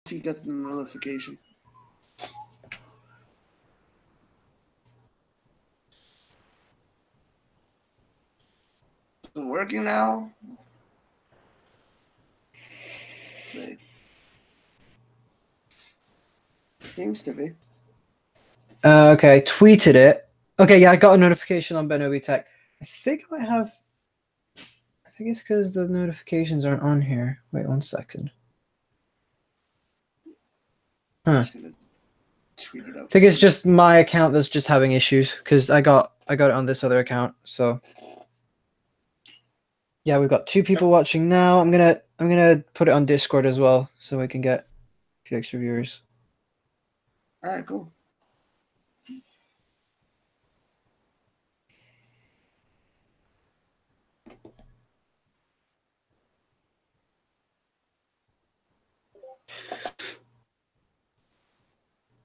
he gets the notification. Is it working now? Let's see. Seems to be. Okay, I tweeted it. Okay, yeah, I got a notification on Benobi Tech. I think I might have. I think it's because the notifications aren't on here. Wait 1 second. Huh. Tweet it out. I think it's just my account that's just having issues because I got it on this other account. So yeah, we've got 2 people watching now. I'm gonna put it on Discord as well so we can get a few extra viewers. All right, cool.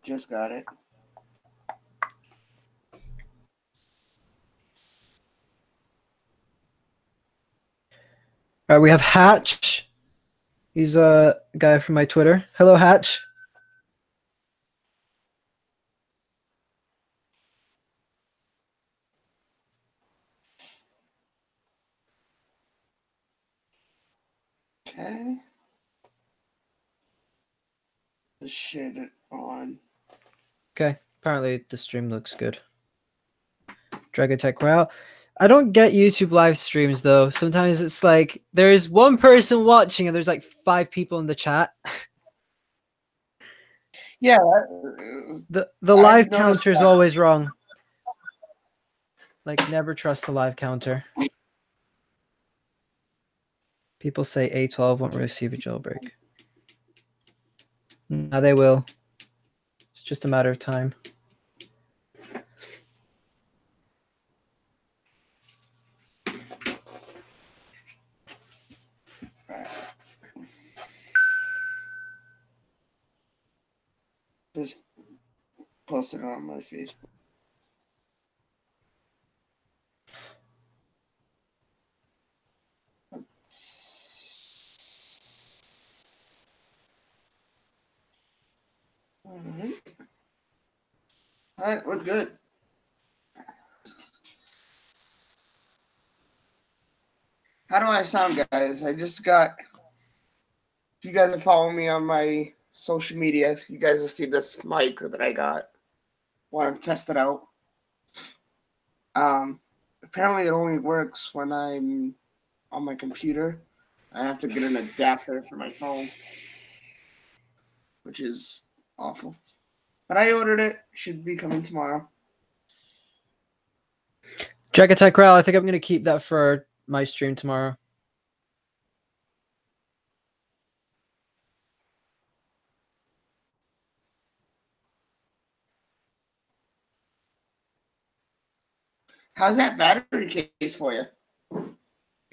Just got it. All right, we have Hatch. He's a guy from my Twitter. Hello, Hatch. Okay. Just shared it on. Okay, apparently the stream looks good. Dragon Tech Royale. I don't get YouTube live streams though. Sometimes it's like there's 1 person watching and there's like 5 people in the chat. Yeah. The live counter is always wrong. Like never trust the live counter. People say A12 won't receive a jailbreak. Now they will. It's just a matter of time. Just posted it on my Facebook. All right, we're good. How do I sound, guys? I just got. If you guys are following me on my social media, you guys will see this mic that I got. Want to test it out. Apparently it only works when I'm on my computer. I have to get an adapter for my phone, which is awful. But I ordered it. Should be coming tomorrow. Dragon Tech Royale, I think I'm going to keep that for my stream tomorrow. How's that battery case for you?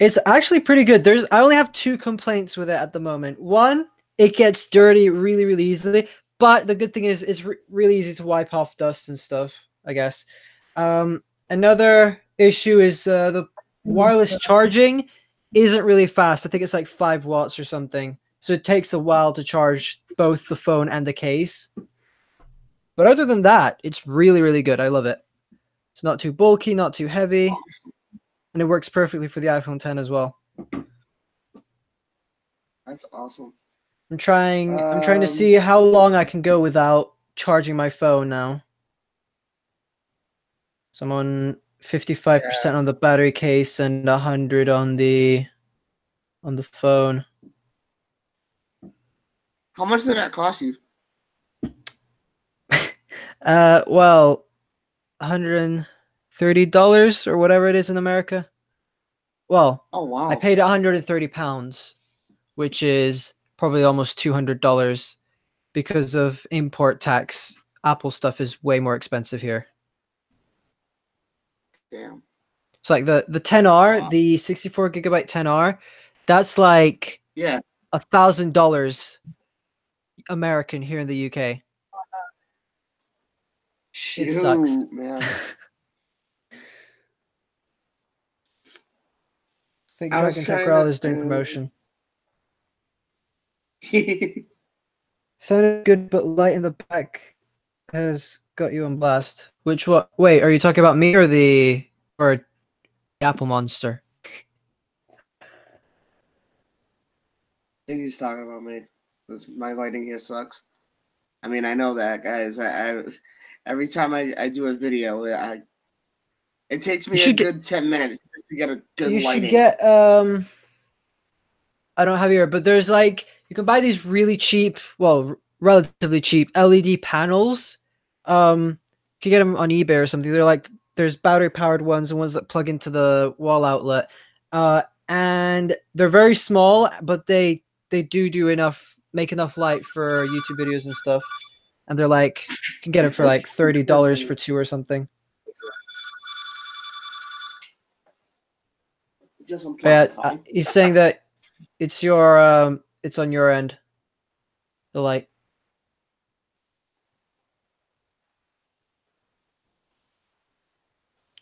It's actually pretty good. I only have 2 complaints with it at the moment. 1, it gets dirty really, really easily. But the good thing is it's really easy to wipe off dust and stuff, I guess. Another issue is the wireless charging isn't really fast. I think it's like 5 watts or something. So it takes a while to charge both the phone and the case. But other than that, it's really, really good. I love it. It's not too bulky, not too heavy. And it works perfectly for the iPhone 10 as well. That's awesome. I'm trying to see how long I can go without charging my phone now. So I'm on 55% on the battery case and 100 on the phone. How much did that cost you? Well, $130 or whatever it is in America. Well, oh wow, I paid 130 pounds, which is probably almost $200 because of import tax. Apple stuff is way more expensive here. Damn. It's like the 10R, the 64 gigabyte 10R, that's like $1,000 American here in the UK. Shoot, it sucks, man. I think Dragon Tech Royale is doing promotion. Sounded good, but light in the back has got you on blast. Which one? Wait, are you talking about me or the Apple Monster? I think he's talking about me. 'Cause my lighting here sucks. I mean, I know that, guys. I every time I do a video, it takes You me a should get. good 10 minutes to get a good You should lighting. get. I don't have here, but there's like you can buy these really cheap, well, relatively cheap LED panels. You can get them on eBay or something. They're like there's battery powered ones and ones that plug into the wall outlet. And they're very small, but they do enough, make enough light for YouTube videos and stuff. And they're like you can get it for like $30 for two or something. Just unplug Yeah, the phone. he's saying that it's it's on your end. The light.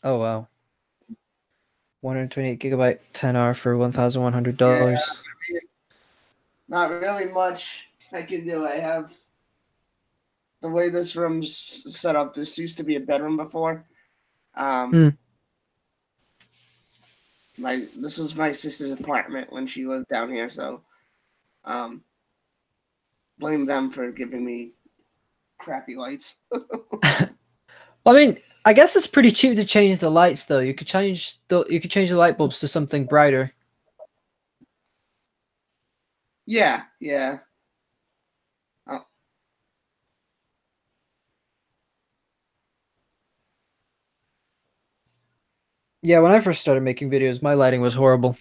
Oh wow. 128 gigabyte 10R for $1,100. Yeah, not really much I can do. I have the way this room's set up. This used to be a bedroom before. This was my sister's apartment when she lived down here, so blame them for giving me crappy lights. Well, I mean, I guess it's pretty cheap to change the lights, though. You could change the light bulbs to something brighter. Yeah, yeah. Oh. Yeah, when I first started making videos, my lighting was horrible.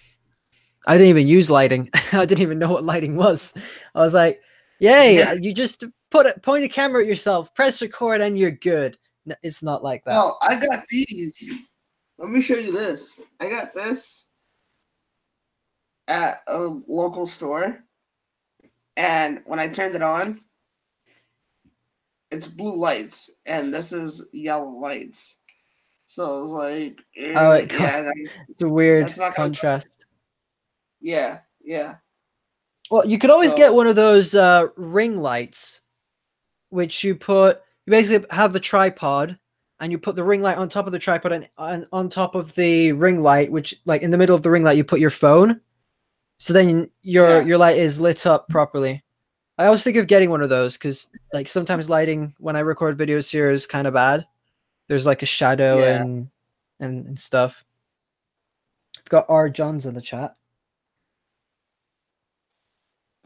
I didn't even use lighting. I didn't even know what lighting was. I was like, "Yay! Yeah. You just point a camera at yourself, press record, and you're good." No, it's not like that. Oh, I got these. Let me show you this. I got this at a local store, and when I turned it on, it's blue lights, and this is yellow lights. So it was like, Oh, yeah, it's a weird that's not contrast. yeah, yeah. Well, you could always get one of those ring lights, which you basically have the tripod, and you put the ring light on top of the tripod, and on top of the ring light, which like in the middle of the ring light, you put your phone. So then your light is lit up properly. I always think of getting one of those because like sometimes lighting when I record videos here is kind of bad. There's like a shadow and stuff. I've got R. Johns in the chat.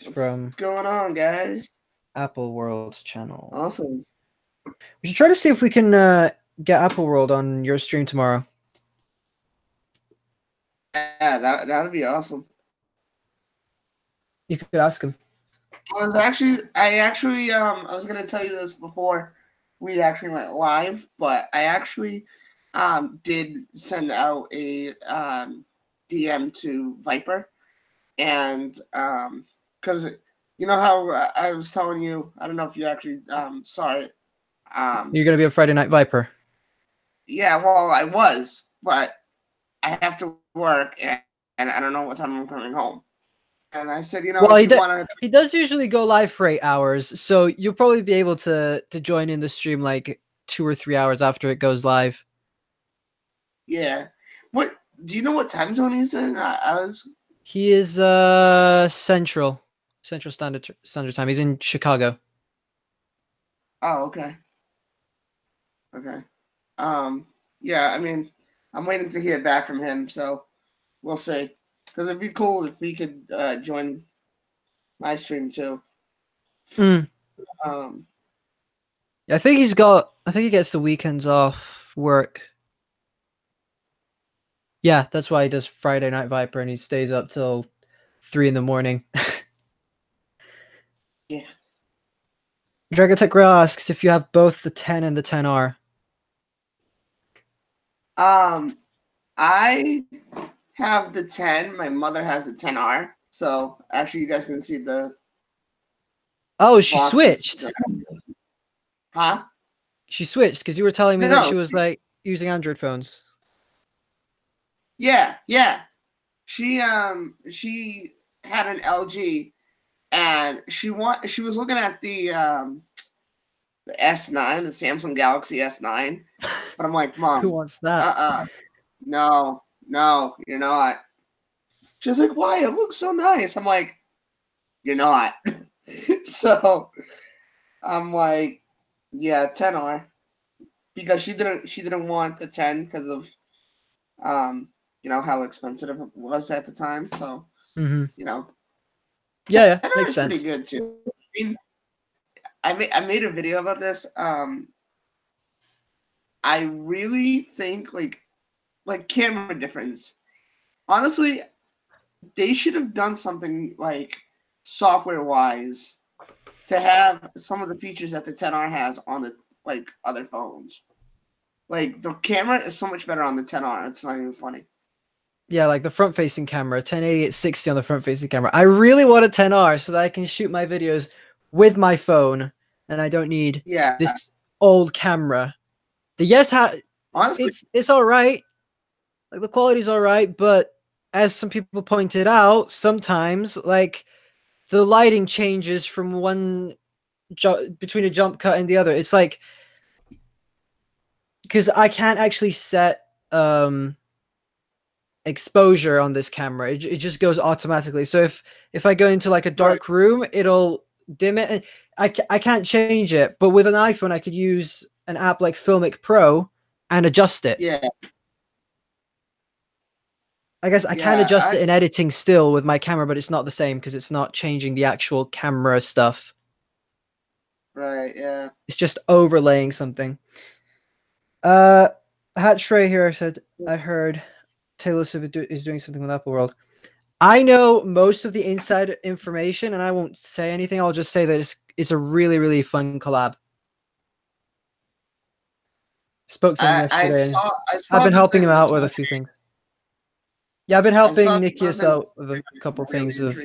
What's going on, guys? Apple World's channel. Awesome. We should try to see if we can get Apple World on your stream tomorrow. Yeah, that would be awesome. You could ask him. I was gonna tell you this before we actually went live, but I actually did send out a DM to Viper, and because you know how I was telling you, I don't know if you actually saw it. You're gonna be a Friday Night Viper. Yeah, well, I was, but I have to work, and I don't know what time I'm coming home. And I said, you know, well, he does usually go live for 8 hours, so you'll probably be able to join in the stream like 2 or 3 hours after it goes live. Yeah. What do you know what time zone he's in? He is Central Standard Time. He's in Chicago. Oh, okay. Okay. Yeah, I mean, I'm waiting to hear back from him, so we'll see. Because it'd be cool if he could join my stream too. I think he gets the weekends off work. Yeah, that's why he does Friday Night Viper and he stays up till 3 in the morning. Yeah. Dragotech Rail asks if you have both the 10 and the 10R. I have the 10. My mother has the 10R. So actually, you guys can see the. Oh, she switched. Huh? She switched because you were telling me that she was like using Android phones. Yeah, yeah. She had an LG, and she was looking at the S9, the Samsung Galaxy S9, but I'm like, Mom, Who wants that? no, you're not. She's like, why? It looks so nice. I'm like, you're not. So I'm like, yeah, 10R, because she didn't want the 10 because of how expensive it was at the time. So Mm-hmm. you know, Yeah, 10R makes is sense. pretty good too. I mean, I made a video about this. I really think like camera difference. Honestly, they should have done something like software wise to have some of the features that the 10R has on the like other phones. Like the camera is so much better on the 10R. It's not even funny. Yeah, like the front-facing camera, 1080 at 60 on the front-facing camera. I really want a 10R so that I can shoot my videos with my phone, and I don't need this old camera. The Honestly, it's all right. Like the quality's all right, but as some people pointed out, sometimes like the lighting changes from one between a jump cut and the other. It's like because I can't actually set exposure on this camera. It just goes automatically. So if I go into like a dark room, it'll dim it, and I can't change it. But with an iPhone, I could use an app like Filmic Pro and adjust it. Yeah. I guess I can adjust it in editing still with my camera, but it's not the same because it's not changing the actual camera stuff. Right, yeah. It's just overlaying something. Hatch Ray here said, I heard Taylor Swift is doing something with Apple World. I know most of the inside information, and I won't say anything. I'll just say that it's a really, really fun collab. Spoke to him yesterday. I've been helping him out with a few things. Yeah, I've been helping Nikias out with a couple things of.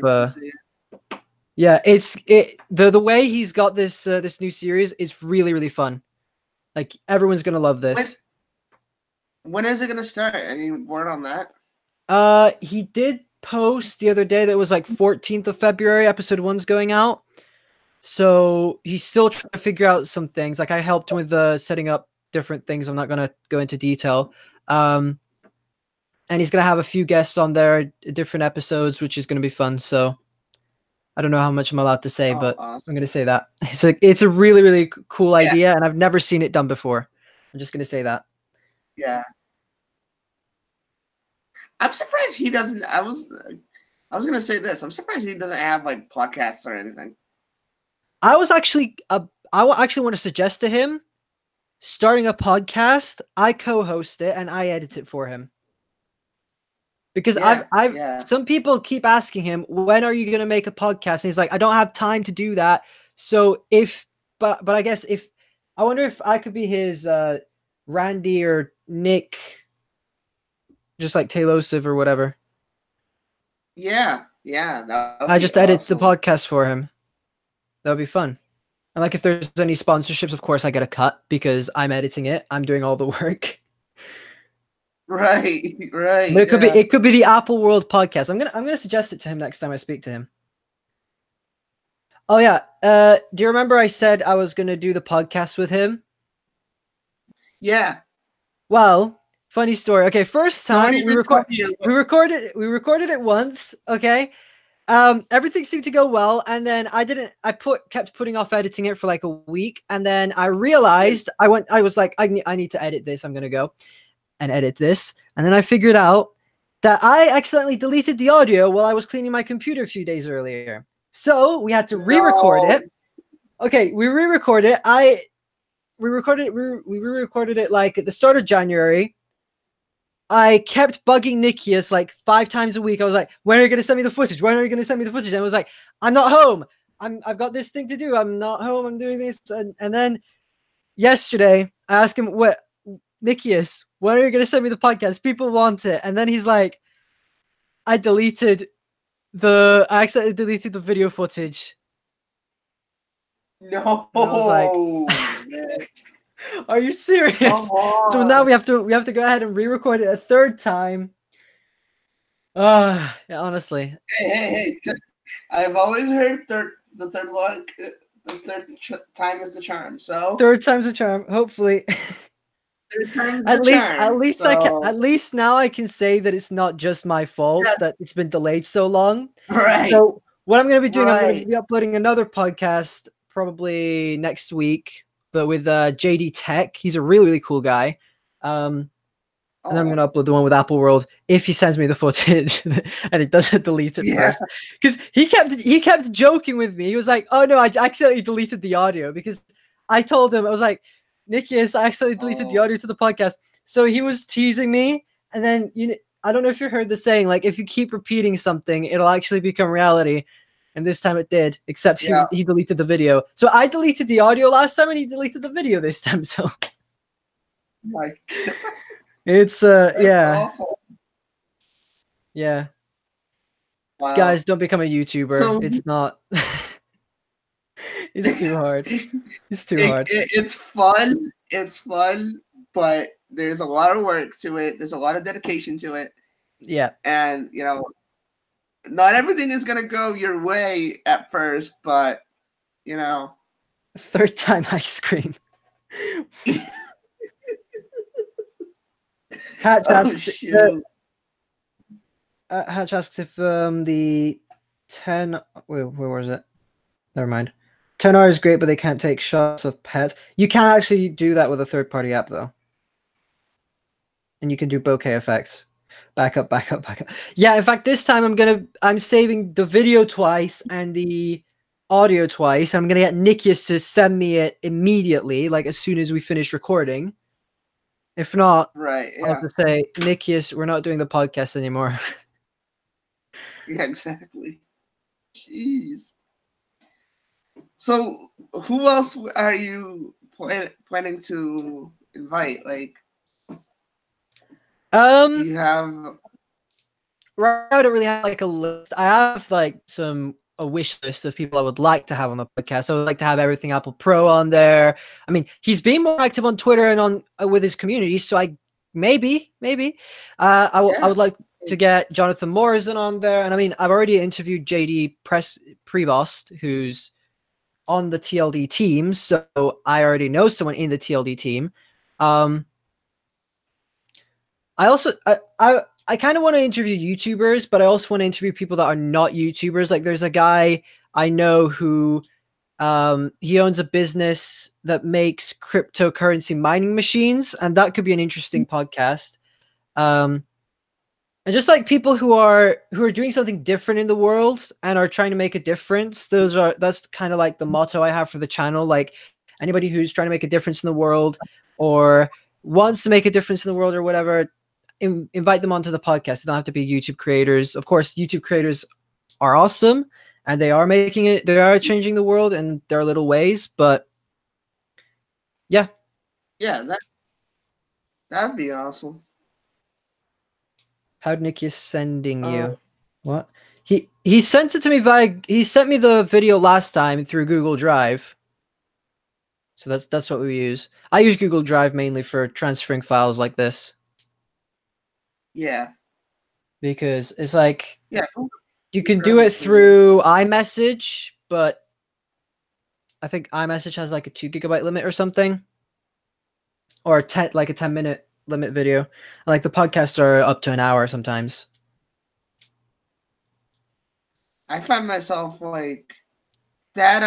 Yeah, the way he's got this new series is really, really fun. Like everyone's gonna love this. When is it gonna start? Any word on that? He did post the other day that was like 14th of February, episode 1's going out. So he's still trying to figure out some things. Like I helped him with setting up different things. I'm not gonna go into detail. And he's gonna have a few guests on there, different episodes, which is gonna be fun. So I don't know how much I'm allowed to say, but awesome. I'm gonna say that it's a really, really cool idea, and I've never seen it done before. I'm just gonna say that. Yeah. I'm surprised he doesn't. I was gonna say this. I'm surprised he doesn't have like podcasts or anything. I actually want to suggest to him starting a podcast. I co-host it and I edit it for him. Because some people keep asking him, when are you gonna make a podcast? And he's like, I don't have time to do that. So but I guess I wonder if I could be his Randy or Nick, just like Taylosive or whatever. Yeah. I just edit the podcast for him. That would be fun. And like if there's any sponsorships, of course I get a cut because I'm editing it. I'm doing all the work. Right. But it could be the Apple World podcast. I'm gonna suggest it to him next time I speak to him. Oh yeah. Do you remember I said I was gonna do the podcast with him? Yeah. Well, funny story. Okay, first time we recorded it once. Okay. Everything seemed to go well, and then I kept putting off editing it for like a week, and then I realized I was like, I need to edit this. I'm gonna go and edit this, and then I figured out that I accidentally deleted the audio while I was cleaning my computer a few days earlier. So we had to re-record it. Okay, we re-recorded it. We re-recorded it like at the start of January. I kept bugging Nikias like 5 times a week. I was like, when are you going to send me the footage? When are you going to send me the footage? And I was like, I'm not home. I've got this thing to do. I'm not home. I'm doing this. And then yesterday, I asked him, Nikias, when are you going to send me the podcast? People want it. And then he's like, I accidentally deleted the video footage. No. And I was like, are you serious? So now we have to go ahead and re-record it a third time. Yeah, honestly. Hey. I've always heard the third luck, the time is the charm. So Third time's a charm. Hopefully. third time is At the least, charm. at least now I can say that it's not just my fault Yes, that it's been delayed so long. right, So what I'm going to be doing, I'm going to right. be uploading another podcast probably next week, but with JD Tech. He's a really, really cool guy. And then I'm Oh, going to upload the one with Apple World if he sends me the footage and he doesn't delete it yeah. first. Because he kept joking with me. He was like, "Oh no, I accidentally deleted the audio," because I told him, I was like, "Nikias, I accidentally deleted the Oh, audio to the podcast." So he was teasing me, and then I don't know if you heard the saying, like if you keep repeating something, it'll actually become reality. And this time it did, except yeah. he deleted the video. So I deleted the audio last time, and he deleted the video this time. So Like it's that's yeah. awful. Yeah. Wow. Guys, don't become a YouTuber. So It's not. It's too hard. It's too hard. it's fun. It's fun, but there's a lot of work to it. There's a lot of dedication to it, Yeah. and not everything is gonna go your way at first, but Third time ice cream. Hatch oh asks, shoot. Hatch asks if the 10. Where was it? Never mind. 10R is great, but they can't take shots of pets. You can actually do that with a third-party app, though. And you can do bokeh effects. Back up, back up, back up. Yeah, in fact, this time I'm saving the video twice and the audio twice. I'm gonna get Nikias to send me it immediately, like as soon as we finish recording. If not, Right, I'll yeah. just say, Nikias, we're not doing the podcast anymore. Yeah, exactly. Jeez. So, who else are you planning to invite? Like, do you have? Right now I don't really have like a list. I have like a wish list of people I would like to have on the podcast. I would like to have Everything Apple Pro on there. I mean, he's being more active on Twitter and on with his community, so I maybe I would like to get Jonathan Morrison on there. And I mean, I've already interviewed JD Prevost, who's on the TLD team, so I already know someone in the TLD team. I also I kind of want to interview YouTubers, but I also want to interview people that are not YouTubers. Like there's a guy I know who he owns a business that makes cryptocurrency mining machines, and that could be an interesting podcast. And just like people who are doing something different in the world and are trying to make a difference. That's kind of like the motto I have for the channel. Like anybody who's trying to make a difference in the world or wants to make a difference in the world or whatever, invite them onto the podcast. They don't have to be YouTube creators. Of course, YouTube creators are awesome and they are changing the world in their little ways, but yeah. Yeah, that'd be awesome. How'd Nick is sending you? What? He sent it to me he sent me the video last time through Google Drive. So that's what we use. I use Google Drive mainly for transferring files like this. Yeah. Because it's like you can do really it through iMessage, but I think iMessage has like a 2 GB limit or something. Or a 10-minute limit video. Like the podcasts are up to an hour sometimes. I find myself like that.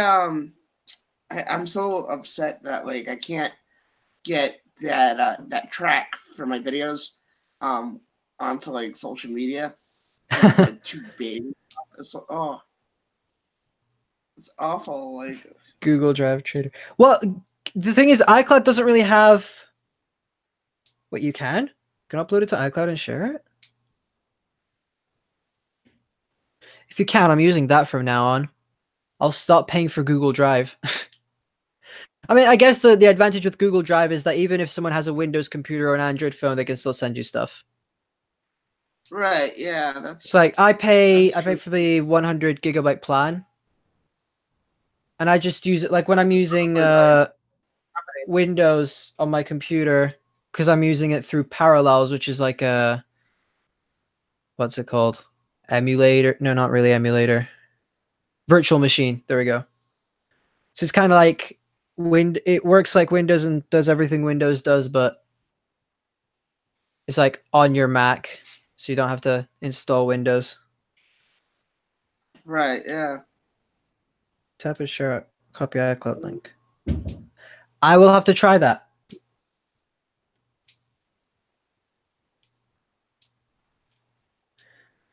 I'm so upset that like I can't get that track for my videos onto like social media. It's like too big. It's it's awful. Like Google Drive Trader. Well, the thing is, iCloud doesn't really have. What you can upload it to iCloud and share it. If you can, I'm using that from now on. I'll stop paying for Google Drive. I mean, I guess the advantage with Google Drive is that even if someone has a Windows computer or an Android phone, they can still send you stuff. right, yeah, that's. It's like I pay for the 100 GB plan, and I just use it like when I'm using Windows on my computer because I'm using it through Parallels, which is like a what's it called? Emulator? No, not really emulator. virtual machine. There we go. So it's kind of like it works like Windows and does everything Windows does, but it's like on your Mac, so you don't have to install Windows. Right, yeah. Tap and share copy iCloud link. I will have to try that.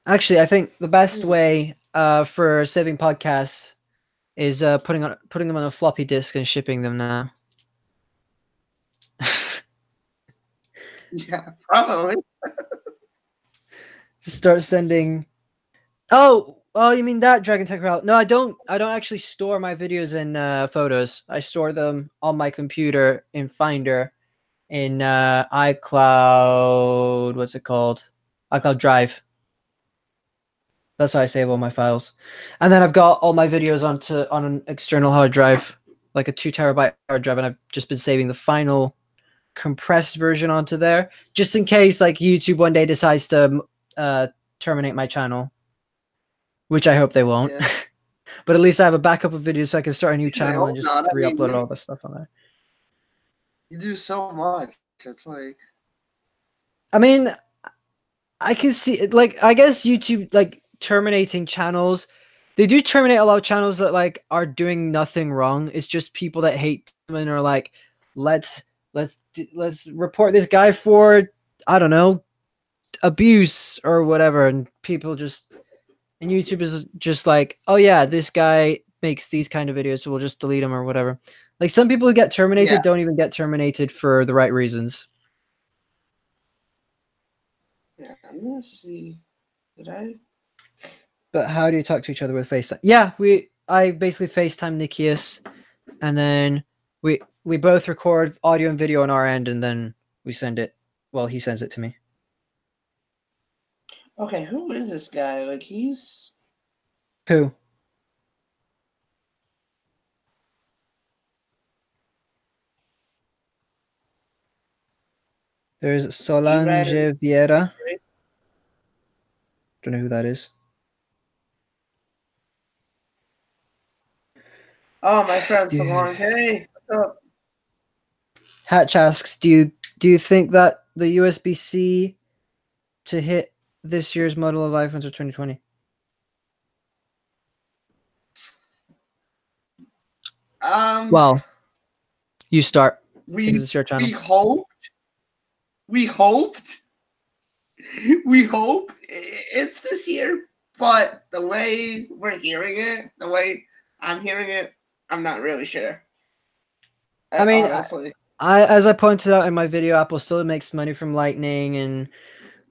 Actually, I think the best way for saving podcasts is putting them on a floppy disk and shipping them now. Yeah, probably. Just start sending. Oh, you mean that Dragon Tech Route? No, I don't actually store my videos in photos. I store them on my computer in Finder, in iCloud. What's it called? iCloud Drive. That's how I save all my files. And then I've got all my videos on an external hard drive, like a 2 terabyte hard drive, and I've just been saving the final compressed version onto there, just in case like YouTube one day decides to terminate my channel, which I hope they won't. Yeah. But at least I have a backup of videos so I can start a new channel and just re-upload all the stuff on there. You do so much. It's like, I mean, I can see, like, I guess YouTube, like, terminating channels, they do terminate a lot of channels that like are doing nothing wrong. It's just people that hate them and are like, let's report this guy for, I don't know, abuse or whatever, and people just, and YouTube is just like, oh yeah, this guy makes these kind of videos, so we'll just delete him or whatever. Like, some people who get terminated don't even get terminated for the right reasons. Yeah, I'm gonna see. Did I? But how do you talk to each other with FaceTime? Yeah, I basically FaceTime Nikias, and then we both record audio and video on our end, and then we send it. Well, he sends it to me. Okay, who is this guy? Like, he's who? There's Solange Vieira. Don't know who that is. Oh, my friend Solange. Hey, what's up? Hatch asks, do you think that the USB-C to hit this year's model of iPhones are 2020? Well, you start. Because it's your channel. We hope it's this year, but the way we're hearing it, the way I'm hearing it, I'm not really sure. I mean, honestly, as I pointed out in my video, Apple still makes money from Lightning, and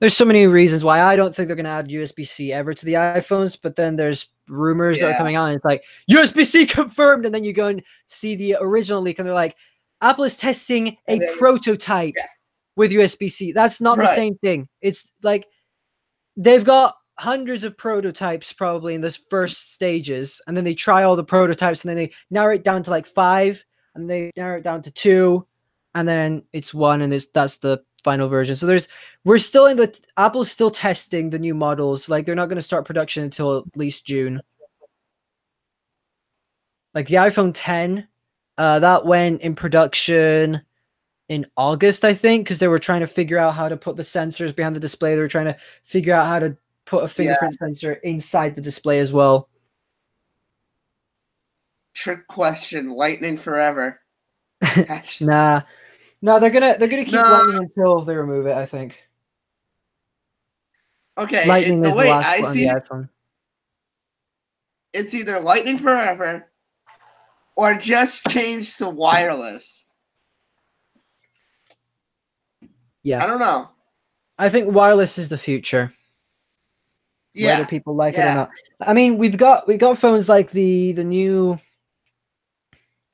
there's so many reasons why I don't think they're going to add USB-C ever to the iPhones, but then there's rumors that are coming out, and it's like, USB-C confirmed, and then you go and see the original leak, and they're like, Apple is testing a prototype with USB-C. That's not the same thing. It's like, they've got hundreds of prototypes probably in the first stages, and then they try all the prototypes, and then they narrow it down to like 5, and they narrow it down to 2, and then it's 1, and that's the final version. So we're still in Apple's still testing the new models. Like, they're not going to start production until at least June. Like the iPhone 10, that went in production in August, I think, because they were trying to figure out how to put the sensors behind the display. They were trying to figure out how to put a fingerprint sensor inside the display as well. Trick question, Lightning forever. Nah. No, they're gonna keep Lightning until they remove it, I think. Okay, Lightning is the last one on the iPhone. It's either Lightning forever or just change to wireless. Yeah. I don't know. I think wireless is the future. Yeah. Whether people like it or not. I mean, we got phones like the new,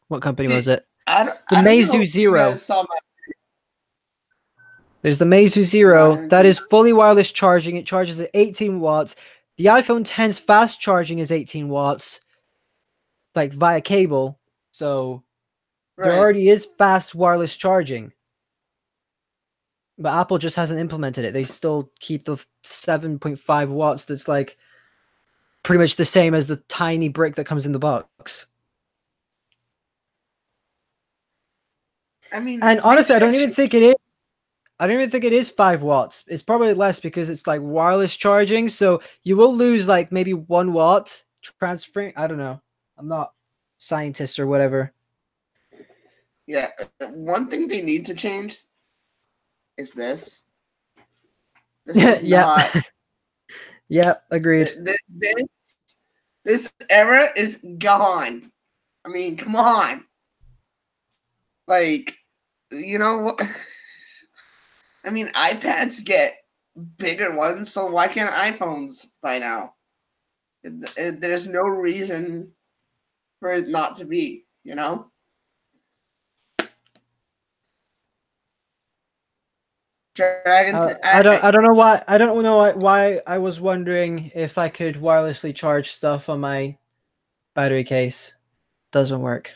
what company was it? The Meizu Zero. There's the Meizu Zero that is fully wireless charging. It charges at 18 watts. The iPhone 10's fast charging is 18 watts, like via cable. So there already is fast wireless charging. But Apple just hasn't implemented it. They still keep the 7.5 watts that's like pretty much the same as the tiny brick that comes in the box. I mean, And honestly, I don't even think it is. I don't even think it is 5 watts. It's probably less because it's like wireless charging. So you will lose like maybe 1 watt transferring. I don't know. I'm not scientist or whatever. Yeah, one thing they need to change is this. This is Yeah. not. Yeah, agreed. This era is gone. I mean, come on. Like, you know, I mean, iPads get bigger ones, so why can't iPhones by now? There's no reason for it not to be, you know? I don't know why I was wondering if I could wirelessly charge stuff on my battery case. Doesn't work.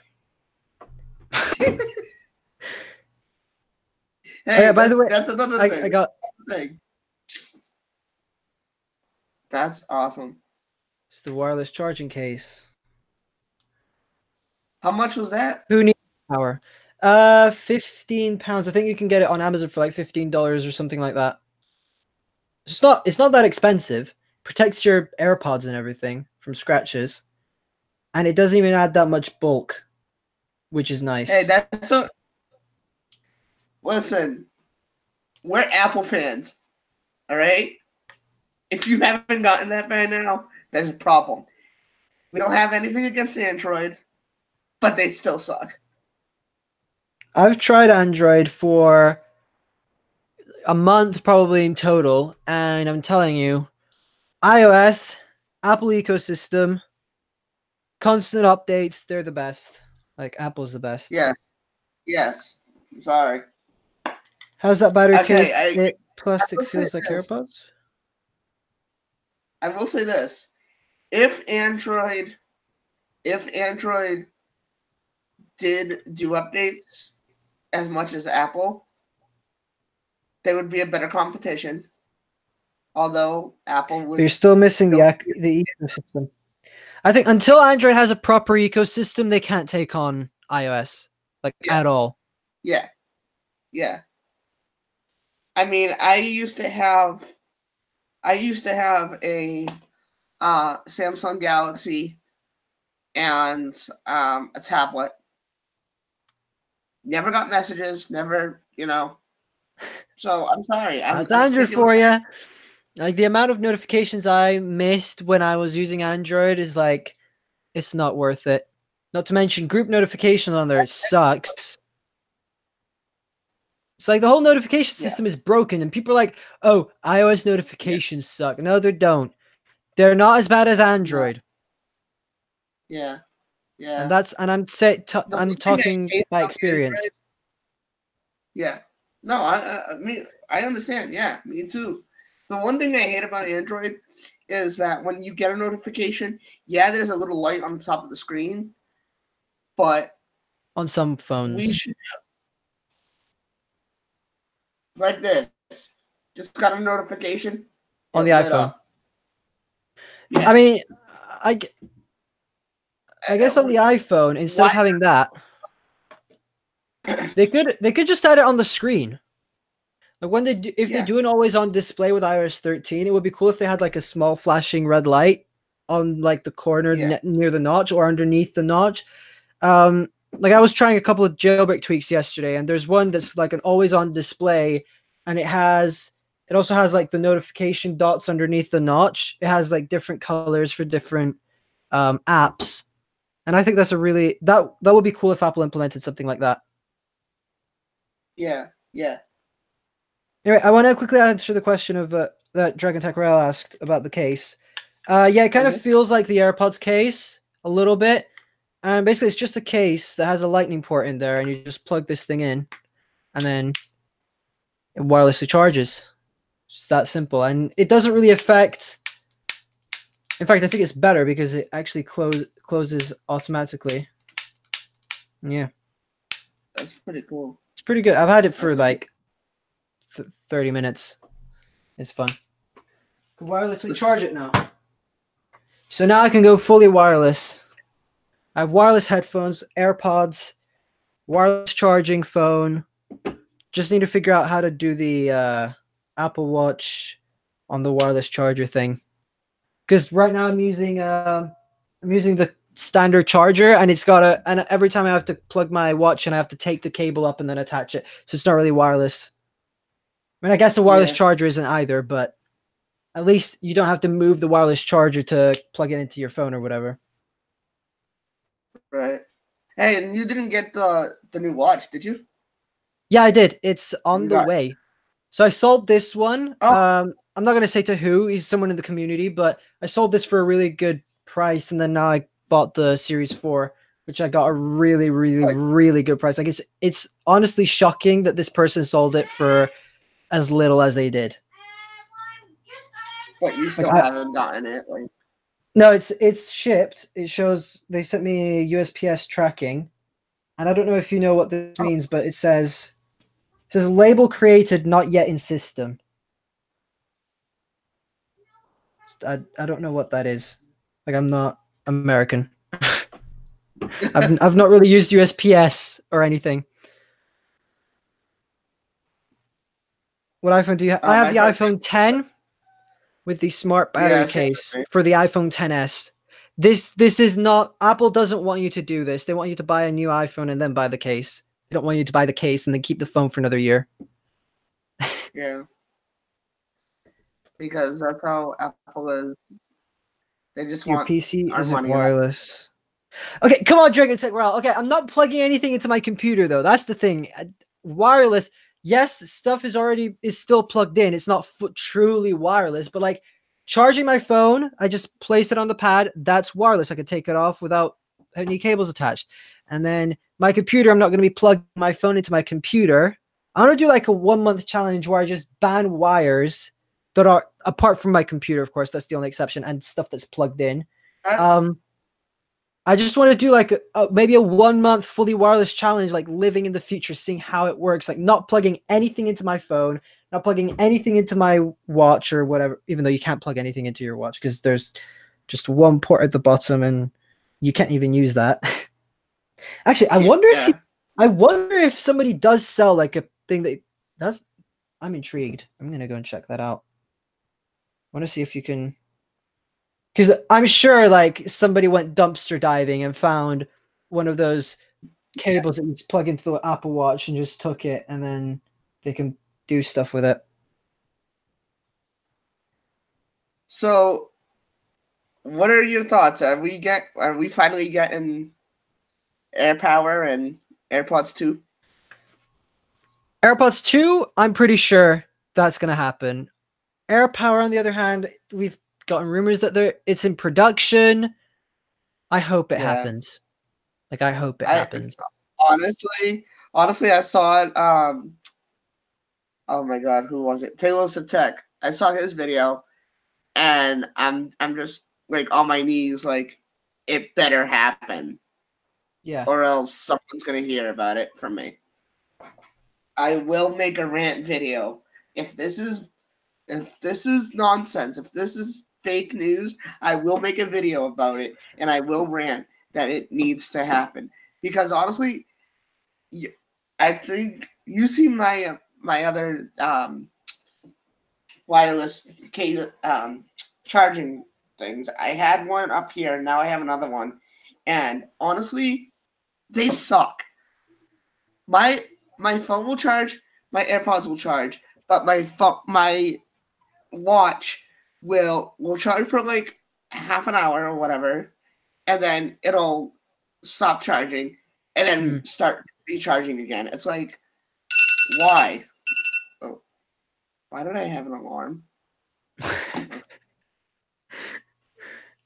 Hey, Oh, yeah, by the way, that's another thing. I got thing. That's awesome. it's the wireless charging case. How much was that? Who needs power? £15. I think you can get it on Amazon for like $15 or something like that. It's not that expensive. Protects your AirPods and everything from scratches. And it doesn't even add that much bulk, which is nice. Hey, that's a listen. We're Apple fans. All right? If you haven't gotten that by now, there's a problem. We don't have anything against Android, but they still suck. I've tried Android for a month probably in total, and I'm telling you, iOS, Apple ecosystem, constant updates, they're the best. Like, Apple's the best. Yes. I'm sorry. How's that battery Okay, case? Plastic feels like AirPods? I will say this. If Android did do updates as much as Apple, they would be a better competition. Although Apple would, you're still missing the ecosystem. I think until Android has a proper ecosystem, they can't take on iOS at all. Yeah. I mean, I used to have a Samsung Galaxy and a tablet. Never got messages. Never, you know. So I'm sorry. That's Android for you. Like, the amount of notifications I missed when I was using Android is like, it's not worth it. Not to mention group notifications on there sucks. It's like the whole notification system is broken, and people are like, "Oh, iOS notifications suck." No, they don't. They're not as bad as Android. Yeah. And I'm talking by experience. Android, yeah. No, I understand. Yeah, me too. The one thing I hate about Android is that when you get a notification, there's a little light on the top of the screen, but on some phones, like this, just got a notification on the iPhone. Yeah. I mean, I guess on the iPhone, instead of having that, they could just add it on the screen. Like when they do an always on display with iOS 13, it would be cool if they had like a small flashing red light on like the corner near the notch or underneath the notch. Like I was trying a couple of jailbreak tweaks yesterday, and there's one that's like an always on display, and it also has like the notification dots underneath the notch. It has like different colors for different apps, and I think that's that would be cool if Apple implemented something like that. Yeah. Anyway, I want to quickly answer the question of that Dragon Tech Rail asked about the case. It kind of feels like the AirPods case a little bit. And basically, it's just a case that has a lightning port in there, and you just plug this thing in, and then it wirelessly charges. It's just that simple. And it doesn't really affect... In fact, I think it's better because it actually closes automatically. Yeah. That's pretty cool. It's pretty good. I've had it for like 30 minutes. It's fun. Can wirelessly charge it now. So now I can go fully wireless. I have wireless headphones, AirPods, wireless charging phone. Just need to figure out how to do the Apple Watch on the wireless charger thing. Because right now I'm using the standard charger, and and every time I have to plug my watch and I have to take the cable up and then attach it, so it's not really wireless. I mean, I guess the wireless charger isn't either, but at least you don't have to move the wireless charger to plug it into your phone or whatever. Right. Hey, and you didn't get the new watch, did you? Yeah, I did. It's on You the got. way. So I sold this one. Oh, I'm not gonna say to who. He's someone in the community, but I sold this for a really good price, and then now I bought the Series 4, which I got a really, really, like, really good price. Like it's honestly shocking that this person sold it for as little as they did. but you Like still haven't gotten it. Like, no, it's shipped. It shows they sent me USPS tracking, and I don't know if you know what this means, but it says label created, not yet in system. I don't know what that is. Like, I'm not American. I've not really used USPS or anything. What iPhone do you have? I have the iPhone 10 with the smart battery case for the iPhone 10s. This is not, Apple doesn't want you to do this. They want you to buy a new iPhone and then buy the case. They don't want you to buy the case and then keep the phone for another year. Yeah. Because that's how Apple is. They just Your want PC our isn't money. wireless. Okay, come on, Dragon Tech Royale. Okay, I'm not plugging anything into my computer though. That's the thing. Wireless, yes, stuff is still plugged in. It's not truly wireless, but like charging my phone, I just place it on the pad. That's wireless. I could take it off without any cables attached. And then my computer, I'm not going to be plugging my phone into my computer. I'm going to do like a 1-month challenge where I just ban wires that are apart from my computer, of course. That's the only exception, and stuff that's plugged in. I just want to do like maybe a 1-month fully wireless challenge, like living in the future, seeing how it works, like not plugging anything into my phone, not plugging anything into my watch or whatever, even though you can't plug anything into your watch because there's just one port at the bottom and you can't even use that. Actually, I wonder if somebody does sell like a thing that does. I'm intrigued. I'm going to go and check that out. I want to see if you can. Because I'm sure like somebody went dumpster diving and found one of those cables that you just plug into the Apple Watch and just took it, and then they can do stuff with it. So, what are your thoughts? Are we finally getting AirPower and AirPods 2? AirPods 2, I'm pretty sure that's going to happen. AirPower, on the other hand, we've gotten rumors that it's in production. I hope it happens. Like, I hope it happens. Honestly, I saw it. Oh my God, who was it? Benobi Tech. I saw his video, and I'm just like on my knees, like it better happen. Yeah. Or else someone's gonna hear about it from me. I will make a rant video if this is nonsense. If this is fake news, I will make a video about it, and I will rant that it needs to happen. Because honestly, I think you see my other wireless case charging things. I had one up here, now I have another one, and honestly, they suck. My phone will charge, my AirPods will charge, but my watch will charge for like half an hour or whatever, and then it'll stop charging and then start recharging again. It's like, why? Oh, why did I have an alarm?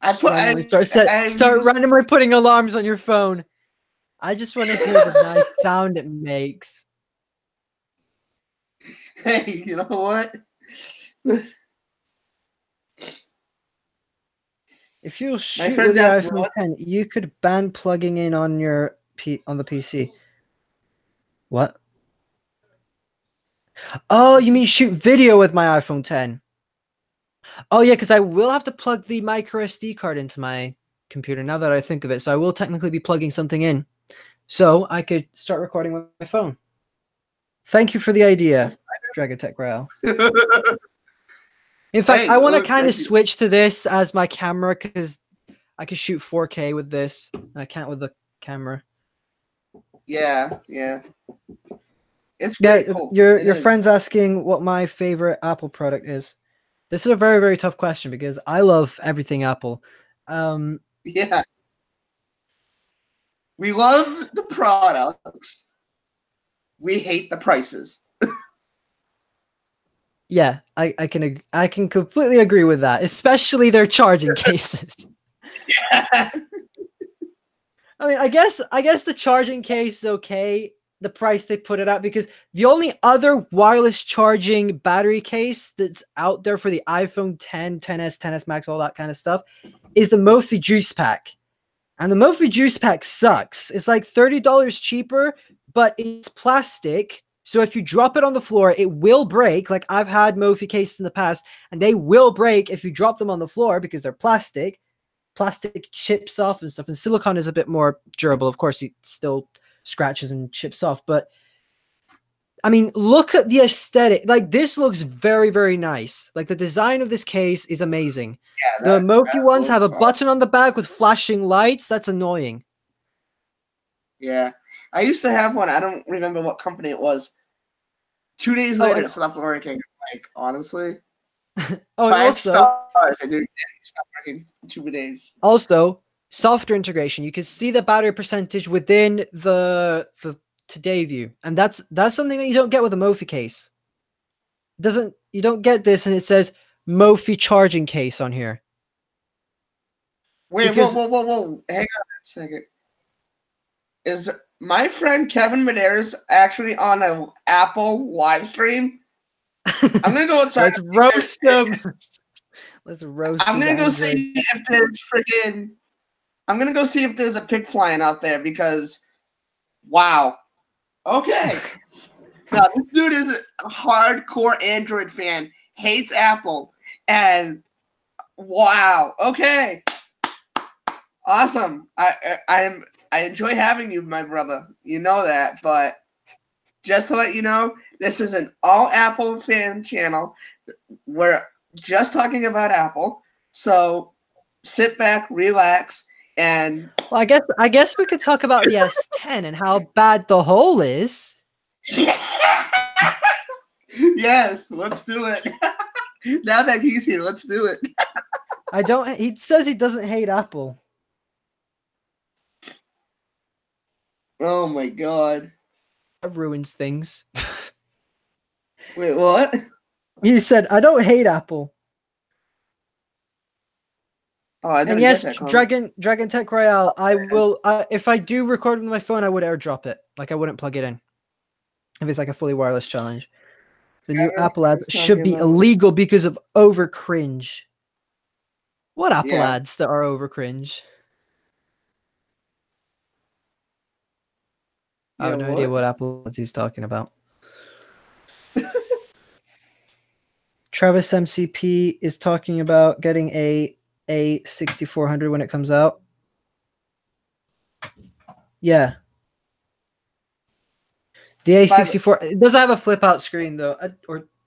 Start randomly putting alarms on your phone. I just want to hear the nice sound it makes. Hey, you know what? If you shoot with the iPhone 10, you could ban plugging in on your on the PC. What? Oh, you mean shoot video with my iPhone 10? Oh yeah, because I will have to plug the micro SD card into my computer now that I think of it. So I will technically be plugging something in, so I could start recording with my phone. Thank you for the idea, Dragon Tech Rail. In fact, Hey, I want to look, kind of thank you. switch to this as my camera because I can shoot 4K with this, and I can't with the camera. Yeah, yeah. It's Yeah, pretty cool. your It your is. friend's asking what my favorite Apple product is. This is a very, very tough question because I love everything Apple. Yeah. We love the products. We hate the prices. Yeah, I can completely agree with that, especially their charging cases. I mean, I guess the charging case is okay, the price they put it at, because the only other wireless charging battery case that's out there for the iPhone 10, 10s, 10s Max, all that kind of stuff is the Mophie Juice Pack. And the Mophie Juice Pack sucks. It's like $30 cheaper, but it's plastic. So if you drop it on the floor, it will break. Like I've had Mophie cases in the past, and they will break if you drop them on the floor because they're plastic. Plastic chips off and stuff. And silicone is a bit more durable. Of course, it still scratches and chips off. But I mean, look at the aesthetic. Like this looks very, very nice. Like the design of this case is amazing. Yeah, The Mophie that ones have a looks awesome. button on the back with flashing lights. That's annoying. Yeah. I used to have one. I don't remember what company it was. 2 days Oh, later, and, it stopped working. Like, honestly, oh, and 5 stars. And it stopped working for 2 days. also software integration. You can see the battery percentage within the Today view, and that's something that you don't get with a Mophie case. You don't get this, and it says Mophie charging case on here. Wait, Because whoa. Hang on a second. Is my friend Kevin Medeiros actually on an Apple live stream? I'm gonna go inside. let's roast them. Let's roast. I'm gonna go Android. see if there's friggin'. I'm gonna go see if there's a pig flying out there because, wow. Okay. Now this dude is a hardcore Android fan, hates Apple, and wow. Okay. Awesome. I enjoy having you, my brother. You know that, but just to let you know, this is an all Apple fan channel. We're just talking about Apple. So sit back, relax, and Well, I guess we could talk about the S10 and how bad the hole is. yes, let's do it. Now that he's here, let's do it. He says he doesn't hate Apple. Oh my god. That ruins things. Wait, what? He said, I don't hate Apple. Oh, I didn't And yes, get that comment. Dragon Tech Royale, I will, if I do record with my phone, I would airdrop it. Like I wouldn't plug it in. If it's like a fully wireless challenge. The new Apple ads should be illegal because of over cringe. What Apple ads that are over cringe? I have no idea what Apple ads he's talking about. Travis MCP is talking about getting a 6400 when it comes out. Yeah. The A64, it doesn't have a flip out screen though.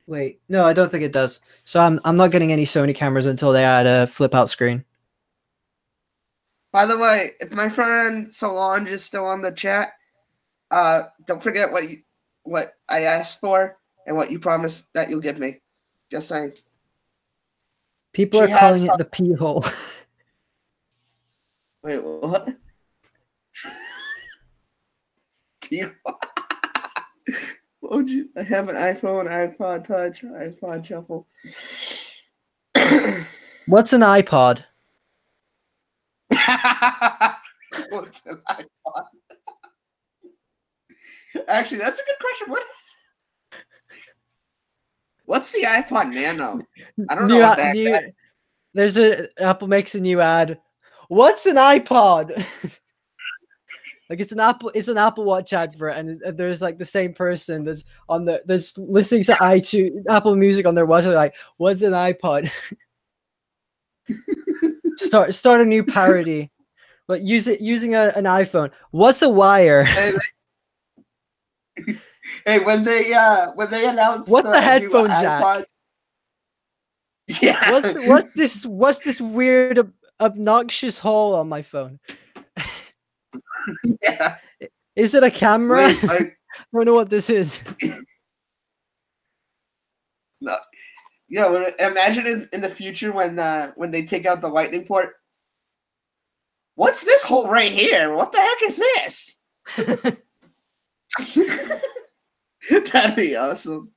Wait, no, I don't think it does. So I'm not getting any Sony cameras until they add a flip out screen. By the way, if my friend Solange is still on the chat, don't forget what I asked for and what you promised that you'll give me. Just saying. People are calling it the pee hole. Wait, what? Pee hole? I have an iPhone, iPod Touch, iPod Shuffle. What's an iPod? What's an iPod? Actually, that's a good question. What's the iPod Nano? I don't know what that is. Apple makes a new ad. What's an iPod? Like it's an Apple Watch advert, and there's like the same person that's listening to Apple Music on their watch. Like, what's an iPod? Start a new parody, but using an iPhone. What's a wire? Hey, when they announced What's the the new headphone iPod, jack? yeah, What's this weird obnoxious hole on my phone? yeah. Is it a camera? Wait, I don't know what this is. no, yeah. Imagine in the future when they take out the lightning port. What's this hole right here? What the heck is this? That'd be awesome.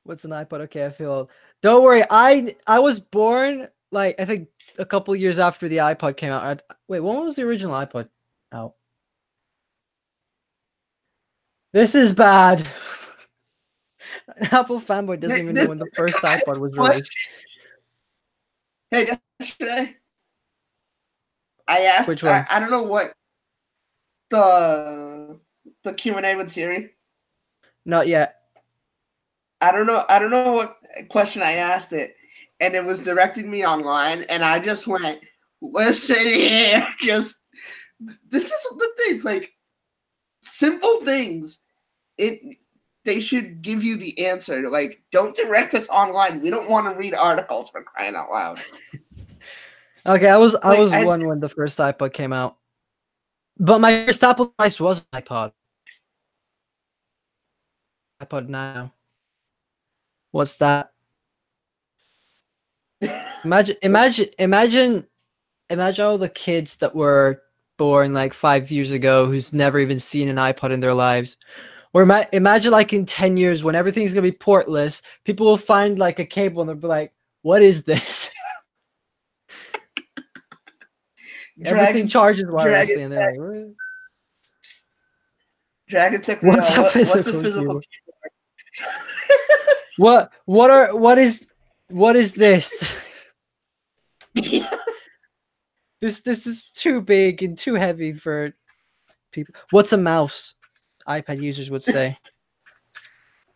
What's an iPod? Okay, I feel old. Don't worry. I was born like I think a couple years after the iPod came out. Wait, when was the original iPod out? This is bad. Apple fanboy doesn't even know when the first iPod was released. Hey, yesterday I asked. Which one? I don't know what the Q&A with Siri. Not yet. I don't know what question I asked it, and it was directing me online, and I just went, "Listen here, just this is the things like simple things. They should give you the answer. Like, don't direct us online. We don't want to read articles, for crying out loud." Okay, I was one when the first iPod came out, but my first Apple device was an iPod. iPod Nano. What's that? Imagine all the kids that were born like 5 years ago who's never even seen an iPod in their lives. Or imagine like in 10 years when everything's gonna be portless, people will find like a cable and they'll be like, "What is this?" Everything charges wirelessly, and they're like, "What?" Dragon Tech. What's a physical keyboard? What is this? This is too big and too heavy for people. What's a mouse? iPad users would say.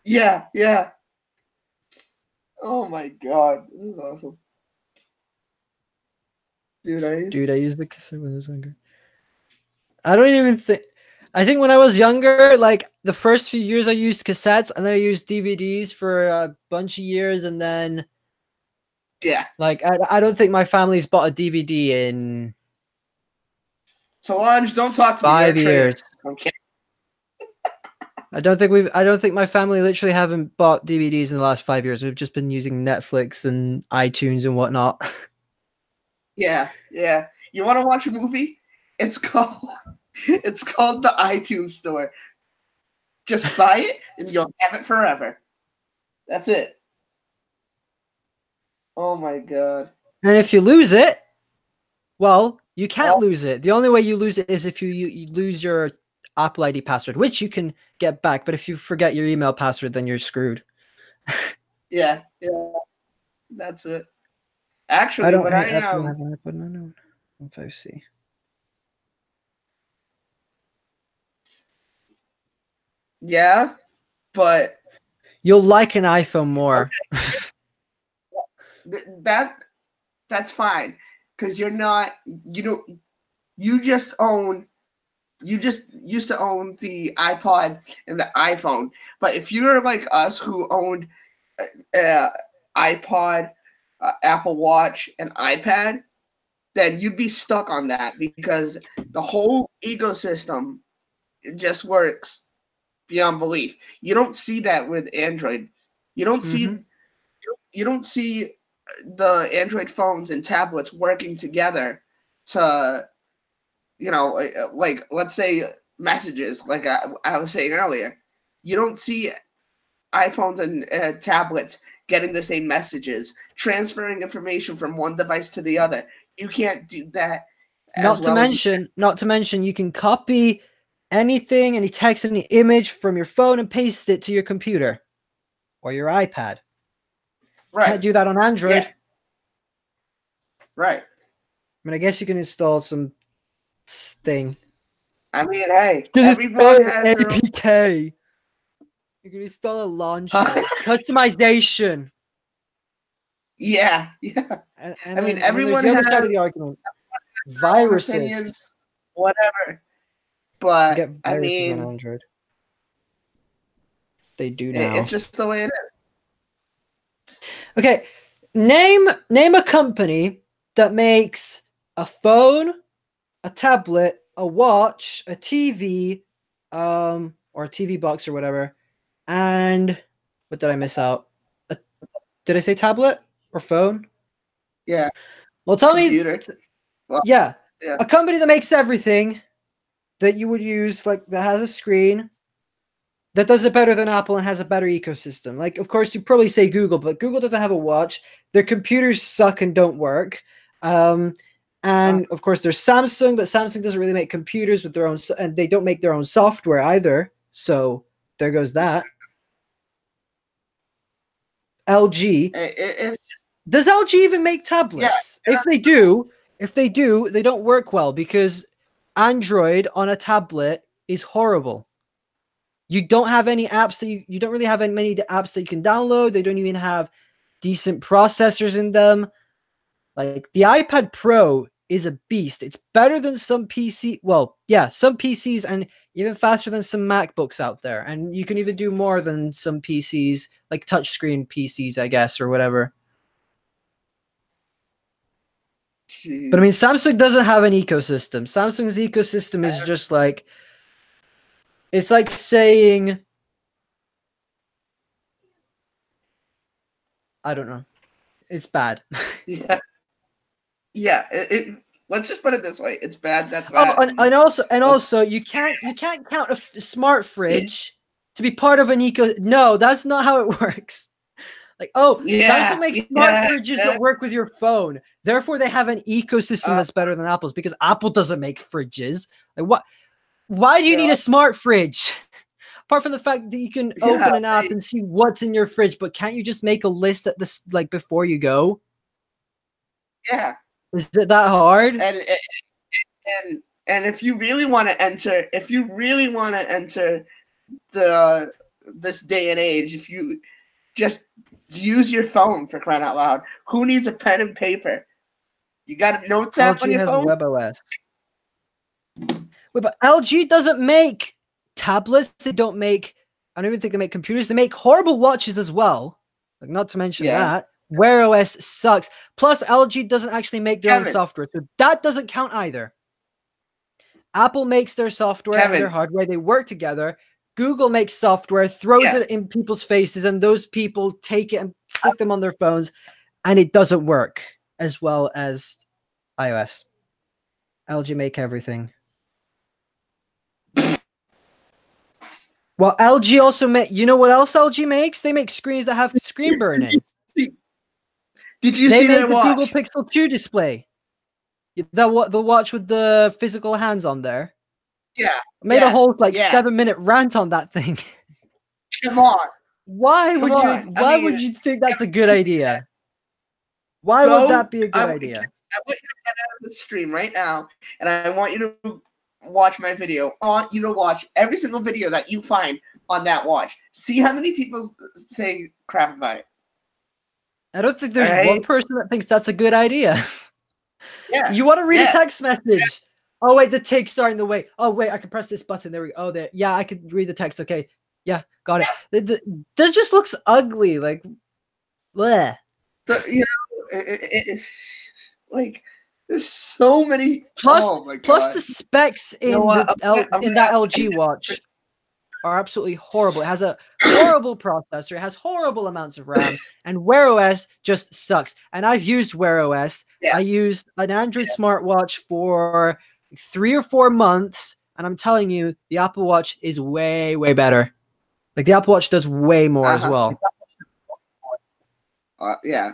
Yeah, yeah. Oh my god, this is awesome. Dude, I used the cassette when I was younger. I don't even think. I think when I was younger, like the first few years, I used cassettes, and then I used DVDs for a bunch of years, and then yeah. Like I don't think my family's bought a DVD in Solange, don't talk to me. 5 years. Okay. I don't think my family literally haven't bought DVDs in the last 5 years. We've just been using Netflix and iTunes and whatnot. Yeah, yeah. You want to watch a movie? It's called the iTunes Store. Just buy it and you'll have it forever. That's it. Oh my god. And if you lose it, well, you can't lose it. The only way you lose it is if you lose your Apple ID password, which you can get back. But if you forget your email password, then you're screwed. Yeah, yeah. That's it. Actually, I don't when have I an iPod Nano. 5C. Yeah, but you'll like an iPhone more. Okay. That's fine, because you just used to own the iPod and the iPhone. But if you're like us who owned iPod, Apple Watch, and iPad, then you'd be stuck on that because the whole ecosystem just works beyond belief. You don't see that with Android. You don't see the Android phones and tablets working together to, like let's say messages, like I was saying earlier. You don't see iPhones and tablets getting the same messages, transferring information from one device to the other. You can't do that. Not to mention, you can copy anything, any text, any image from your phone and paste it to your computer or your iPad. Right. Can't do that on Android. Yeah. Right. I mean, I guess you can install some thing. I mean, hey, everyone has their own APK. You can install a launcher. Customization. Yeah. And I mean, then there's everyone the other has side of the argument. their own Viruses. opinions, whatever. You But get I viruses on mean, Android. They do it's now. just the way it is. Okay, name a company that makes a phone, a tablet, a watch, a TV, or a TV box or whatever, and what did I miss out? Did I say tablet or phone? Yeah. Well, tell me, Computer. Well, yeah, yeah. a company that makes everything that you would use, like that has a screen, that does it better than Apple and has a better ecosystem. Like, of course, you probably say Google, but Google doesn't have a watch. Their computers suck and don't work. And of course, there's Samsung, but Samsung doesn't really make computers with their own, and they don't make their own software either. So there goes that. LG. Does LG even make tablets? Yeah. If they do, they don't work well because Android on a tablet is horrible. You don't have any apps that you don't really have many apps that you can download. They don't even have decent processors in them. Like the iPad Pro is a beast. It's better than some PC. Well, yeah, some PCs and even faster than some MacBooks out there. And you can even do more than some PCs, like touchscreen PCs, I guess, or whatever. Jeez. But I mean, Samsung doesn't have an ecosystem. Samsung's ecosystem is just like, it's like saying, I don't know. It's bad. Yeah. Let's just put it this way: it's bad. That's that. that. And also, you can't count a smart fridge to be part of an eco. No, that's not how it works. Like, Samsung makes smart fridges that work with your phone. Therefore, they have an ecosystem that's better than Apple's because Apple doesn't make fridges. Like, what? Why do you need a smart fridge? Apart from the fact that you can open an app and see what's in your fridge, but can't you just make a list at this before you go? Yeah. Is it that hard? And if you really want to enter, this day and age, if you just use your phone, for crying out loud, who needs a pen and paper? You got a notes app on your phone? WebOS. Wait, but LG doesn't make tablets. They don't make. I don't even think they make computers. They make horrible watches as well. Like, not to mention that. Wear OS sucks. Plus, LG doesn't actually make their own software, so that doesn't count either. Apple makes their software and their hardware. They work together. Google makes software, throws it in people's faces, and those people take it and stick them on their phones, and it doesn't work as well as iOS. LG make everything. Well, LG also make. You know what else LG makes? They make screens that have screen burn-in. Did you see their watch? They make the Google Pixel 2 display. The watch with the physical hands on there. Yeah. I made a whole 7-minute rant on that thing. Come on. Why would you think that's a good idea? Why would that be a good idea? I want you to get out of the stream right now, and I want you to watch my video. I want you to watch every single video that you find on that watch. See how many people say crap about it. I don't think there's one person that thinks that's a good idea. Yeah. You want to read a text message. Yeah. Oh, wait, the tick's are in the way. Oh, wait, I can press this button. There we go. Oh, there. Yeah, I could read the text. Okay. Yeah, got it. That just looks ugly. Like, bleh. Like, there's so many. Plus, oh my God. Plus the specs in that LG watch are absolutely horrible. It has a horrible processor. It has horrible amounts of RAM, and Wear OS just sucks. And I've used Wear OS. I used an Android smartwatch for 3 or 4 months, and I'm telling you, the Apple Watch is way, way better. Like, the Apple Watch does way more as well. Yeah.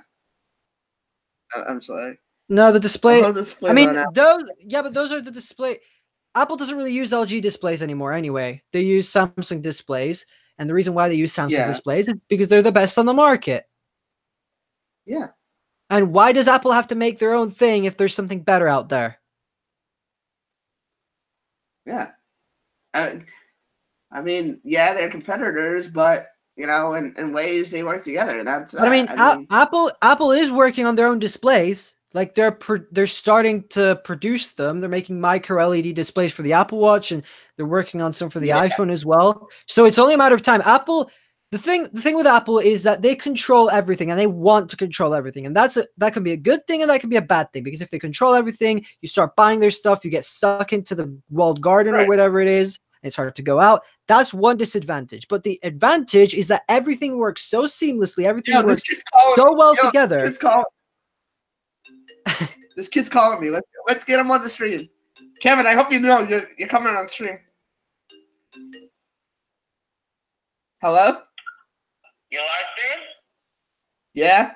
I'm sorry. No, the display. I mean, those are the display. Apple doesn't really use LG displays anymore anyway. They use Samsung displays. And the reason why they use Samsung displays is because they're the best on the market. Yeah. And why does Apple have to make their own thing if there's something better out there? Yeah. I mean, they're competitors, but you know, and ways they work together. And that's But I mean, that. I mean, Apple is working on their own displays. Like they're starting to produce them. They're making micro LED displays for the Apple Watch, and they're working on some for the yeah, iPhone as well. So it's only a matter of time. Apple, the thing with Apple is that they control everything, and they want to control everything, and that can be a good thing, and that can be a bad thing, because if they control everything, you start buying their stuff, you get stuck into the walled garden or right. whatever it is. And it's hard to go out. That's one disadvantage. But the advantage is that everything works so seamlessly. Everything Yo, this works kid's calling. so well Yo, together. This kid's calling. This kid's calling me. Let's get him on the stream. Kevin, I hope you know you're coming on stream. Hello? You live stream? Yeah?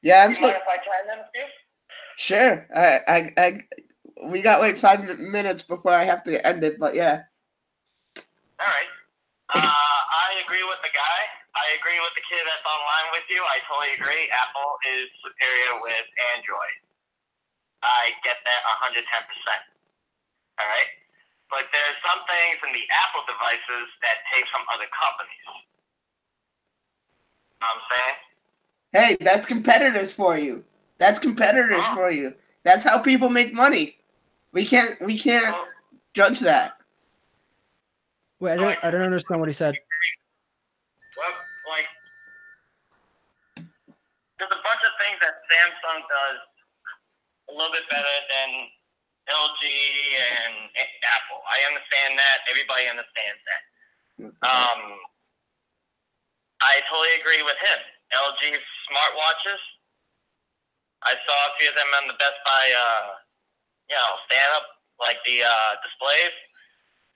Yeah, I'm You still. mind if I chime in, Steve? Sure. We got like 5 minutes before I have to end it, but yeah. All right. I agree with the guy. I agree with the kid that's online with you. I totally agree. Apple is superior with Android. I get that 110%. All right? But there's some things in the Apple devices that take from other companies. You know what I'm saying? Hey, that's competitors for you. That's competitors for you. That's how people make money. We can't judge that. Wait, I don't understand what he said. Well, like, there's a bunch of things that Samsung does a little bit better than LG and Apple. I understand that. Everybody understands that. I totally agree with him. LG smartwatches, I saw a few of them on the Best Buy, stand-up, like the displays.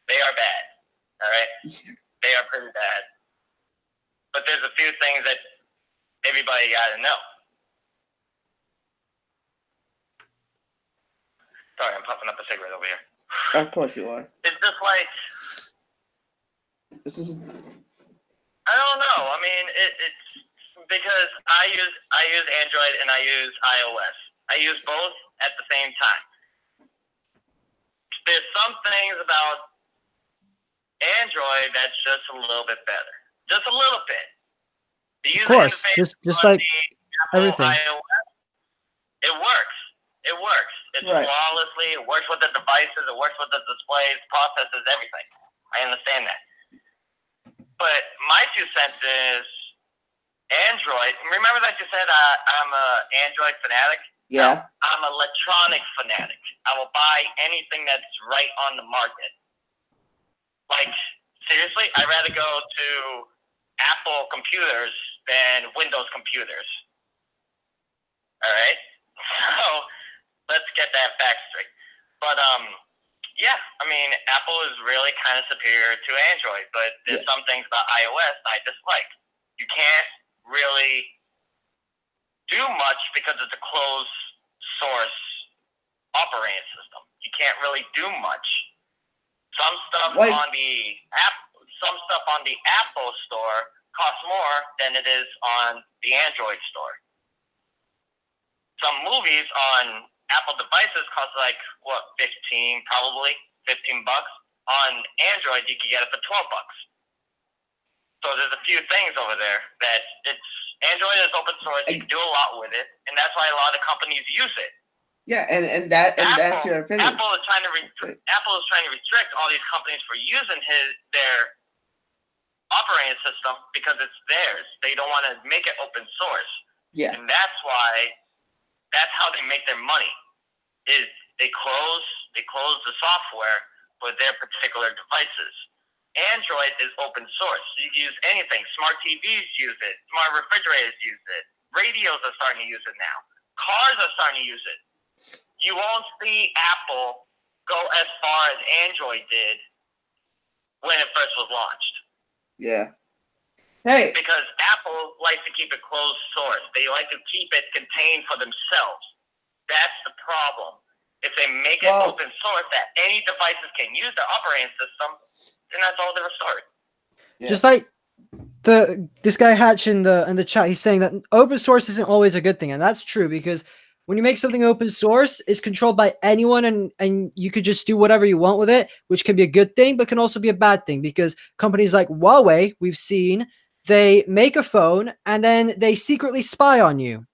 They are bad, all right? They are pretty bad. But there's a few things that everybody got to know. Sorry, I'm puffing up a cigarette over here. Of course you are. It's just like, This is. I don't know. I mean, it's because I use Android and I use iOS. I use both at the same time. There's some things about Android that's just a little bit better. Just a little bit. The user Of course, interface just on like the Apple everything. iOS, it works. It works. It's Right. flawlessly. It works with the devices. It works with the displays, processors, everything. I understand that. But my 2 cents is Android. Remember that you said I'm a Android fanatic? Yeah. No, I'm an electronic fanatic. I will buy anything that's right on the market. Like, seriously, I'd rather go to Apple computers than Windows computers. All right? So, let's get that back straight. But, yeah, I mean, Apple is really kind of superior to Android, but there's some things about iOS I dislike. You can't really do much because it's a closed source operating system. You can't really do much. Some stuff on the Apple store costs more than it is on the Android store. Some movies on Apple devices cost like probably $15. On Android, you can get it for $12. So there's a few things over there that Android is open source. You can do a lot with it, and that's why a lot of companies use it. Yeah, and that's your opinion. Apple is trying to restrict all these companies for using their operating system because it's theirs. They don't want to make it open source. Yeah, and that's how they make their money. Is they close the software for their particular devices. Android is open source. You can use anything. Smart TVs use it. Smart refrigerators use it. Radios are starting to use it now. Cars are starting to use it. You won't see Apple go as far as Android did when it first was launched. Yeah. Hey. Because Apple likes to keep it closed source. They like to keep it contained for themselves. That's the problem. If they make it open source that any devices can use the operating system, then that's all they're starting. Yeah. Just like this guy Hatch in the chat, he's saying that open source isn't always a good thing, and that's true because when you make something open source, it's controlled by anyone, and you could just do whatever you want with it, which can be a good thing, but can also be a bad thing, because companies like Huawei, we've seen, they make a phone and then they secretly spy on you.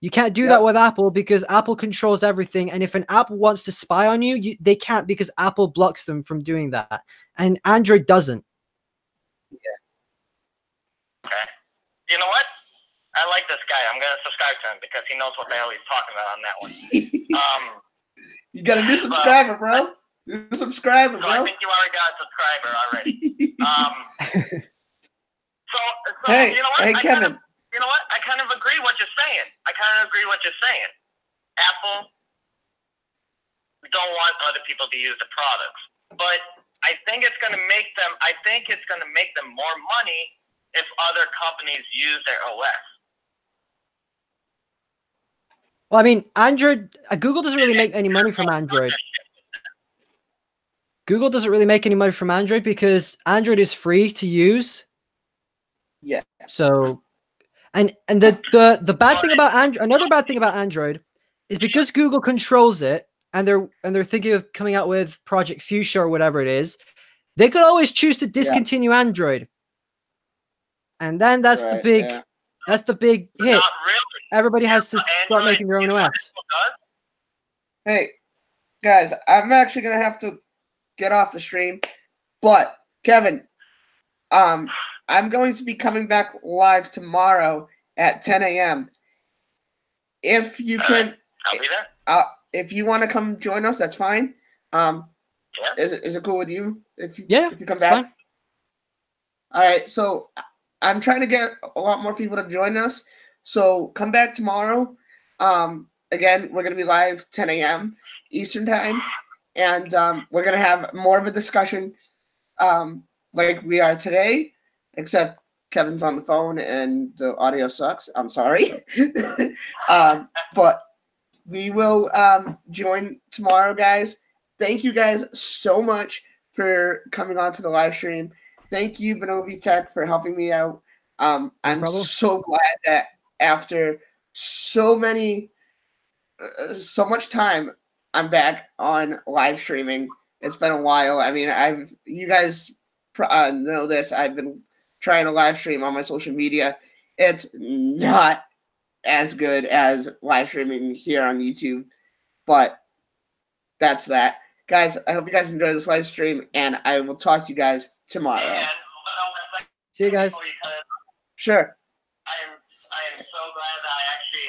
You can't do that with Apple because Apple controls everything. And if an Apple wants to spy on you, they can't, because Apple blocks them from doing that. And Android doesn't. Yeah. Okay. You know what? I like this guy. I'm going to subscribe to him because he knows what the hell he's talking about on that one. You got a new subscriber, bro. New subscriber, so bro. I think you already got a subscriber already. So hey, you know what? hey, Kevin. You know what? I kind of agree what you're saying. Apple don't want other people to use the products, but I think it's going to make them. I think it's going to make them more money if other companies use their OS. Well, I mean, Android. Google doesn't really make any money from Android. Google doesn't really make any money from Android because Android is free to use. Yeah. So. And the bad thing about Android, another bad thing about Android, is because Google controls it, and they're thinking of coming out with Project Fuchsia or whatever it is. They could always choose to discontinue Android, and then that's the big hit. Not really. Everybody has to start making their own OS. Hey, guys, I'm actually gonna have to get off the stream, but Kevin, I'm going to be coming back live tomorrow at 10 a.m. If you can, I'll be there. If you want to come join us, that's fine. Is it cool with you if you come back? Fine. All right, so I'm trying to get a lot more people to join us. So come back tomorrow. Again, we're gonna be live 10 a.m. Eastern time, and we're gonna have more of a discussion, like we are today. Except Kevin's on the phone and the audio sucks. I'm sorry. But we will join tomorrow, guys. Thank you guys so much for coming on to the live stream. Thank you, Benobi Tech, for helping me out. I'm so glad that after so much time, I'm back on live streaming. It's been a while. I mean, you guys know this. I've been trying to live stream on my social media. It's not as good as live streaming here on YouTube, but that's that. Guys, I hope you guys enjoy this live stream, and I will talk to you guys tomorrow. See you guys. Sure. I am so glad that I actually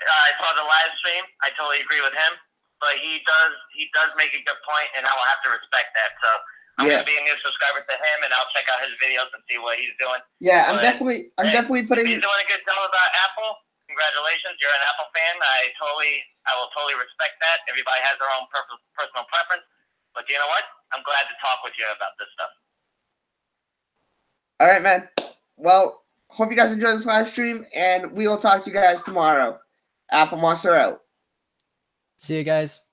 I saw the live stream. I totally agree with him, but he does make a good point, and I will have to respect that. So I'm gonna be a new subscriber to him, and I'll check out his videos and see what he's doing. Yeah, I'm definitely putting. If he's doing a good job about Apple, congratulations. You're an Apple fan. I will totally respect that. Everybody has their own personal preference, but you know what? I'm glad to talk with you about this stuff. All right, man. Well, hope you guys enjoy this live stream, and we will talk to you guys tomorrow. Apple Monster out. See you guys.